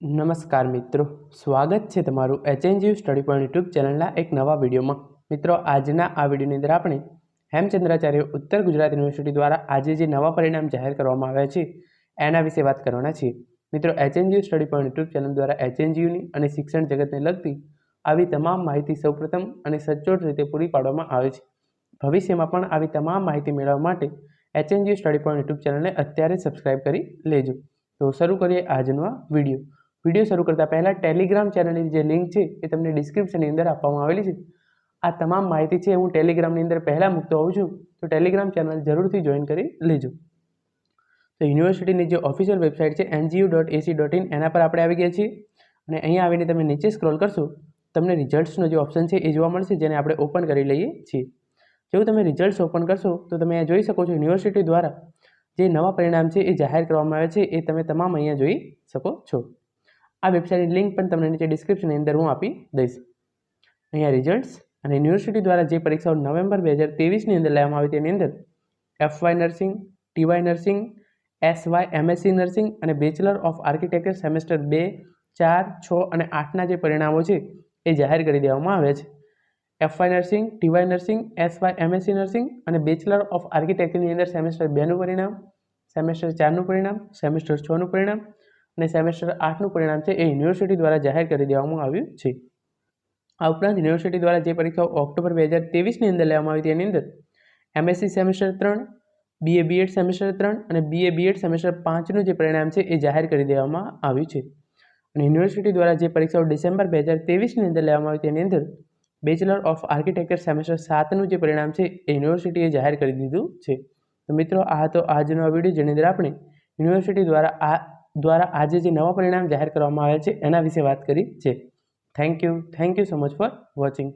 નમસ્કાર મિત્રો, સ્વાગત છે તમારું એચએનજીયુ સ્ટડી પોઈન્ટ યુટ્યુબ ચેનલના એક નવા વિડીયોમાં। મિત્રો, આજના આ વિડીયોની અંદર આપણે હેમચંદ્રાચાર્ય ઉત્તર ગુજરાત યુનિવર્સિટી દ્વારા આજે જે નવા પરિણામ જાહેર કરવામાં આવ્યા છે એના વિશે વાત કરવાના છીએ। મિત્રો, HNGU study point YouTube channel દ્વારા એચએનજીયુની અને શિક્ષણ જગતને લગતી આવી તમામ માહિતી સૌપ્રથમ અને સચોટ રીતે પૂરી પાડવામાં આવે છે। ભવિષ્યમાં પણ આવી તમામ માહિતી મેળવવા માટે એચએનજીયુ સ્ટડી પોઈન્ટ યુટ્યુબ ચેનલને અત્યારે સબસ્ક્રાઇબ કરી લેજો। તો શરૂ કરીએ આજનો આ વિડીયો શરૂ કરતા પહેલા ટેલિગ્રામ ચેનલની જે લિંક છે એ તમને ડિસ્ક્રિપ્શનની અંદર આપવામાં આવેલી છે। આ તમામ માહિતી છે હું ટેલિગ્રામની અંદર પહેલાં મૂકતો હોઉં છું, તો ટેલિગ્રામ ચેનલ જરૂરથી જોઈન કરી લેજો। તો યુનિવર્સિટીની જે ઓફિશિયલ વેબસાઇટ છે ngu.ac.in એના પર આપણે આવી ગયા છીએ અને અહીંયા આવીને તમે નીચે સ્ક્રોલ કરશો તમને રિઝલ્ટ્સનો જે ઓપ્શન છે એ જોવા મળશે, જેને આપણે ઓપન કરી લઈએ છીએ। જેવું તમે રિઝલ્ટ્સ ઓપન કરશો તો તમે અહીંયા જોઈ શકો છો યુનિવર્સિટી દ્વારા જે નવા પરિણામ છે એ જાહેર કરવામાં આવે છે એ તમે તમામ અહીંયા જોઈ શકો છો। આ વેબસાઇટની લિંક પણ તમને નીચે ડિસ્ક્રિપ્શનની અંદર હું આપી દઈશ। અહીંયા રિઝલ્ટ્સ અને યુનિવર્સિટી દ્વારા જે પરીક્ષાઓ નવેમ્બર 2023ની અંદર લેવામાં આવી તેની અંદર FY nursing, TY nursing, SY MSc nursing અને બેચલર ઓફ આર્કિટેક્ચર સેમેસ્ટર 2, 4, 6 અને 8ના જે પરિણામો છે એ જાહેર કરી દેવામાં આવ્યા છે। FY nursing, TY nursing, SY MSc nursing અને બેચલર ઓફ આર્કિટેક્ચરની અંદર સેમેસ્ટર 2નું પરિણામ, સેમેસ્ટર 4નું પરિણામ, સેમેસ્ટર 6નું પરિણામ અને સેમેસ્ટર 8નું પરિણામ છે એ યુનિવર્સિટી દ્વારા જાહેર કરી દેવામાં આવ્યું છે। આ ઉપરાંત યુનિવર્સિટી દ્વારા જે પરીક્ષાઓ ઓક્ટોબર 2023ની અંદર લેવામાં આવી તેની અંદર MSc semester 3, BA B.Ed semester 3 અને BA B.Ed સેમેસ્ટર 5નું જે પરિણામ છે એ જાહેર કરી દેવામાં આવ્યું છે। અને યુનિવર્સિટી દ્વારા જે પરીક્ષાઓ ડિસેમ્બર 2023ની અંદર લેવામાં આવી તેની અંદર બેચલર ઓફ આર્કિટેક્ચર સેમેસ્ટર 7નું જે પરિણામ છે એ યુનિવર્સિટીએ જાહેર કરી દીધું છે। તો મિત્રો, આ હતો આજનો આ વિડીયો, જેની અંદર આપણે યુનિવર્સિટી દ્વારા આજે જે નવા પરિણામ જાહેર કરવામાં આવ્યા છે એના વિશે વાત કરી છે। Thank you so much for watching.